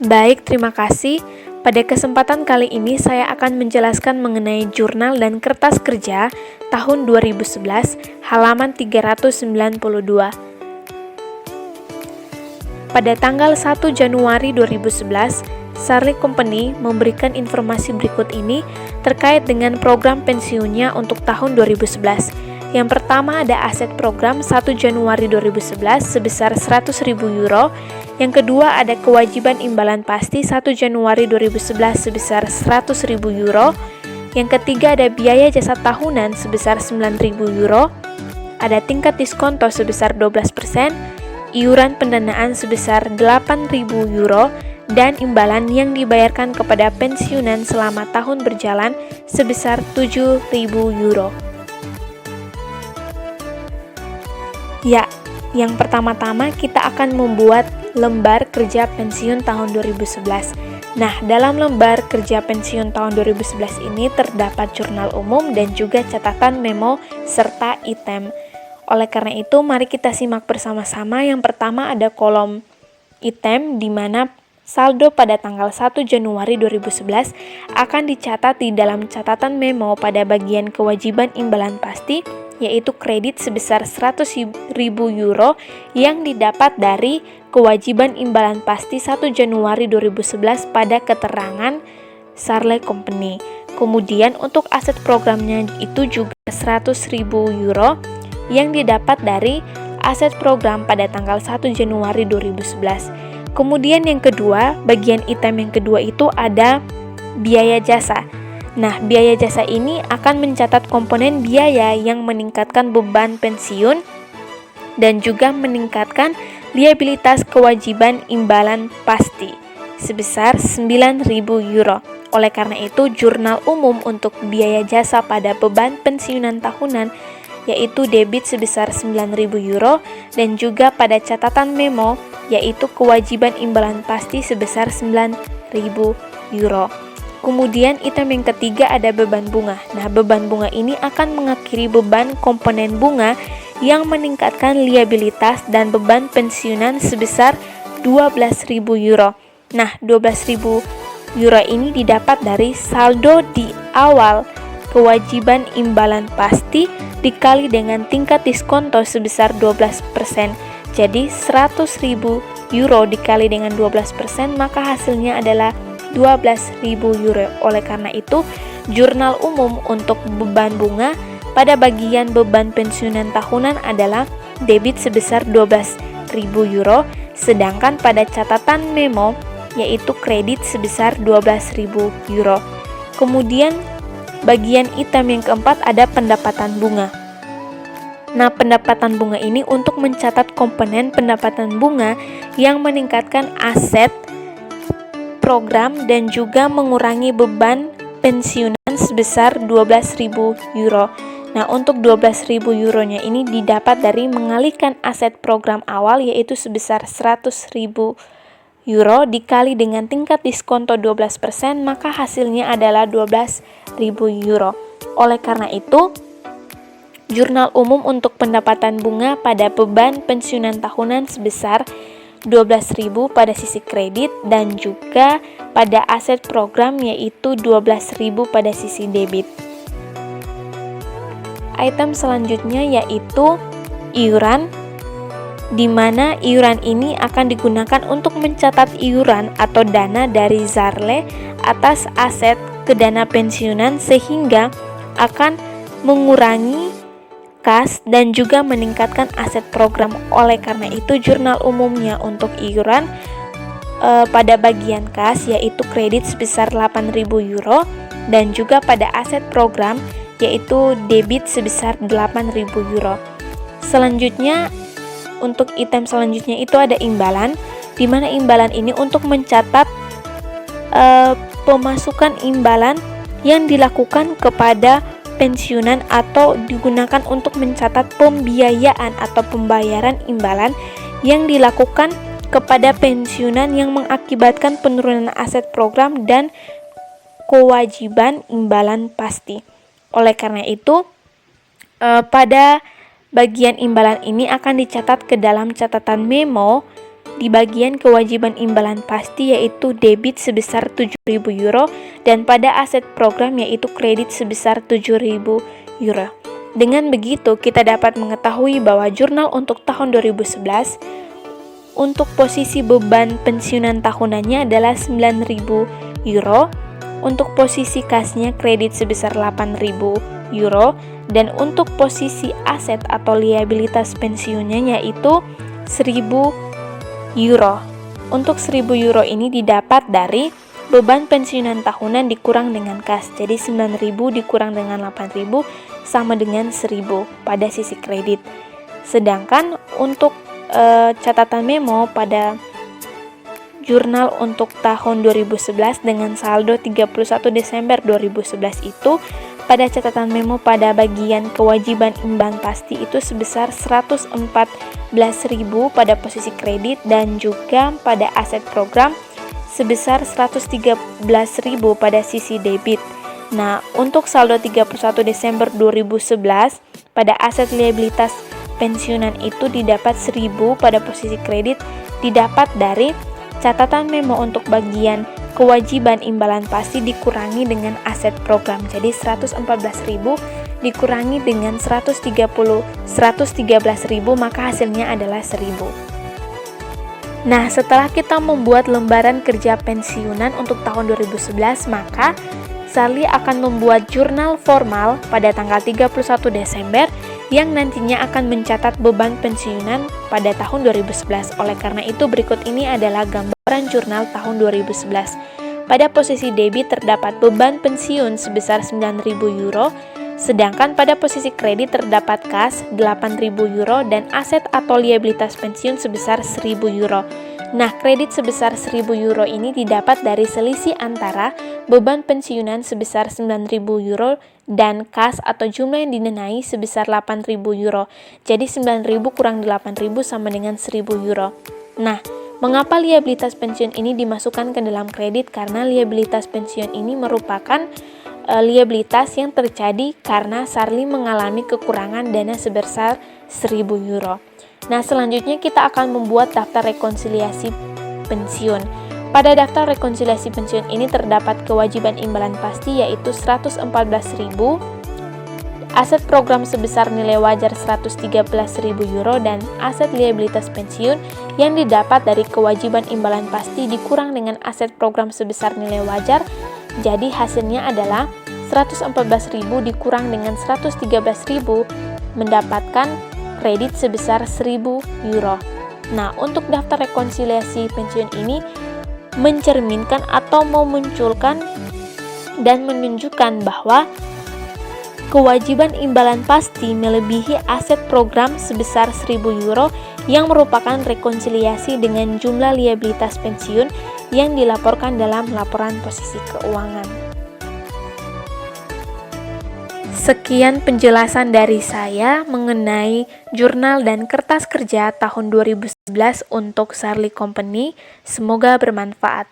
Baik, terima kasih. Pada kesempatan kali ini saya akan menjelaskan mengenai jurnal dan kertas kerja tahun 2011, halaman 392. Pada tanggal 1 Januari 2011, Sarli Company memberikan informasi berikut ini terkait dengan program pensiunnya untuk tahun 2011. Yang pertama ada aset program 1 Januari 2011 sebesar 100.000 euro. Yang kedua ada kewajiban imbalan pasti 1 Januari 2011 sebesar 100.000 euro. Yang ketiga ada biaya jasa tahunan sebesar 9.000 euro. Ada tingkat diskonto sebesar 12%, iuran pendanaan sebesar 8.000 euro, dan imbalan yang dibayarkan kepada pensiunan selama tahun berjalan sebesar 7.000 euro. Ya, yang pertama-tama kita akan membuat lembar kerja pensiun tahun 2011. Nah, dalam lembar kerja pensiun tahun 2011 ini terdapat jurnal umum dan juga catatan memo serta item. Oleh karena itu, mari kita simak bersama-sama. Yang pertama ada kolom item di mana saldo pada tanggal 1 Januari 2011 akan dicatat di dalam catatan memo pada bagian kewajiban imbalan pasti, yaitu kredit sebesar 100.000 euro yang didapat dari kewajiban imbalan pasti 1 Januari 2011 pada keterangan Sarli Company. Kemudian untuk aset programnya itu juga 100.000 euro yang didapat dari aset program pada tanggal 1 Januari 2011. Kemudian yang kedua, bagian item yang kedua itu ada biaya jasa. Nah, biaya jasa ini akan mencatat komponen biaya yang meningkatkan beban pensiun dan juga meningkatkan liabilitas kewajiban imbalan pasti sebesar 9.000 euro. Oleh karena itu, jurnal umum untuk biaya jasa pada beban pensiunan tahunan yaitu debit sebesar 9.000 euro dan juga pada catatan memo yaitu kewajiban imbalan pasti sebesar 9.000 euro. Kemudian item yang ketiga ada beban bunga. Nah, beban bunga ini akan mengakhiri beban komponen bunga yang meningkatkan liabilitas dan beban pensiunan sebesar 12.000 euro. Nah, 12.000 euro ini didapat dari saldo di awal kewajiban imbalan pasti dikali dengan tingkat diskonto sebesar 12%. Jadi 100.000 euro dikali dengan 12% maka hasilnya adalah 12.000 euro. Oleh karena itu, jurnal umum untuk beban bunga pada bagian beban pensiunan tahunan adalah debit sebesar 12.000 euro, sedangkan pada catatan memo yaitu kredit sebesar 12.000 euro. Kemudian bagian item yang keempat ada pendapatan bunga. Nah, pendapatan bunga ini untuk mencatat komponen pendapatan bunga yang meningkatkan aset program dan juga mengurangi beban pensiunan sebesar 12.000 euro. Nah, untuk 12.000 euronya ini didapat dari mengalihkan aset program awal yaitu sebesar 100.000 euro dikali dengan tingkat diskonto 12%, maka hasilnya adalah 12.000 euro. Oleh karena itu, jurnal umum untuk pendapatan bunga pada beban pensiunan tahunan sebesar 12.000 pada sisi kredit dan juga pada aset program yaitu 12.000 pada sisi debit. Item selanjutnya yaitu iuran, di mana iuran ini akan digunakan untuk mencatat iuran atau dana dari Sarli atas aset ke dana pensiunan sehingga akan mengurangi kas dan juga meningkatkan aset program. Oleh karena itu, jurnal umumnya untuk iuran pada bagian kas yaitu kredit sebesar 8.000 euro dan juga pada aset program yaitu debit sebesar 8.000 euro. Selanjutnya, untuk item selanjutnya itu ada imbalan, di mana imbalan ini untuk mencatat pemasukan imbalan yang dilakukan kepada pensiunan atau digunakan untuk mencatat pembiayaan atau pembayaran imbalan yang dilakukan kepada pensiunan yang mengakibatkan penurunan aset program dan kewajiban imbalan pasti. Oleh karena itu, pada bagian imbalan ini akan dicatat ke dalam catatan memo di bagian kewajiban imbalan pasti yaitu debit sebesar 7.000 euro dan pada aset program yaitu kredit sebesar 7.000 euro. Dengan begitu, kita dapat mengetahui bahwa jurnal untuk tahun 2011 untuk posisi beban pensiunan tahunannya adalah 9.000 euro, untuk posisi kasnya kredit sebesar 8.000 euro, dan untuk posisi aset atau liabilitas pensiunnya yaitu 1.000 euro. Untuk 1.000 euro ini didapat dari beban pensiunan tahunan dikurang dengan kas. Jadi 9.000 dikurang dengan 8.000 sama dengan 1.000 pada sisi kredit. Sedangkan untuk catatan memo pada jurnal untuk tahun 2011 dengan saldo 31 Desember 2011 itu, pada catatan memo pada bagian kewajiban imbalan pasti itu sebesar 114.000 pada posisi kredit dan juga pada aset program sebesar 113.000 pada sisi debit. Nah, untuk saldo 31 Desember 2011 pada aset liabilitas pensiunan itu didapat 1.000 pada posisi kredit didapat dari catatan memo untuk bagian kewajiban imbalan pasti dikurangi dengan aset program. Jadi 114.000 dikurangi dengan 113.000 maka hasilnya adalah 1.000. Nah, setelah kita membuat lembaran kerja pensiunan untuk tahun 2011, maka Sarli akan membuat jurnal formal pada tanggal 31 Desember yang nantinya akan mencatat beban pensiunan pada tahun 2011. Oleh karena itu, berikut ini adalah gambaran jurnal tahun 2011. Pada posisi debit terdapat beban pensiun sebesar 9.000 euro, sedangkan pada posisi kredit terdapat kas 8.000 euro dan aset atau liabilitas pensiun sebesar 1.000 euro. Nah, kredit sebesar 1.000 euro ini didapat dari selisih antara beban pensiunan sebesar 9.000 euro dan kas atau jumlah yang didanai sebesar 8.000 euro. Jadi 9.000 kurang 8.000 sama dengan 1.000 euro. Nah, mengapa liabilitas pensiun ini dimasukkan ke dalam kredit? Karena liabilitas pensiun ini merupakan liabilitas yang terjadi karena Sarli mengalami kekurangan dana sebesar 1.000 euro. Nah, selanjutnya kita akan membuat daftar rekonsiliasi pensiun. Pada daftar rekonsiliasi pensiun ini terdapat kewajiban imbalan pasti yaitu 114.000, aset program sebesar nilai wajar 113.000 euro dan aset liabilitas pensiun yang didapat dari kewajiban imbalan pasti dikurang dengan aset program sebesar nilai wajar. Jadi hasilnya adalah 114.000 dikurang dengan 113.000 mendapatkan kredit sebesar 1.000 euro. Nah, untuk daftar rekonsiliasi pensiun ini mencerminkan atau memunculkan dan menunjukkan bahwa kewajiban imbalan pasti melebihi aset program sebesar 1.000 euro yang merupakan rekonsiliasi dengan jumlah liabilitas pensiun yang dilaporkan dalam laporan posisi keuangan. Sekian penjelasan dari saya mengenai jurnal dan kertas kerja tahun 2011 untuk Sarli Company. Semoga bermanfaat.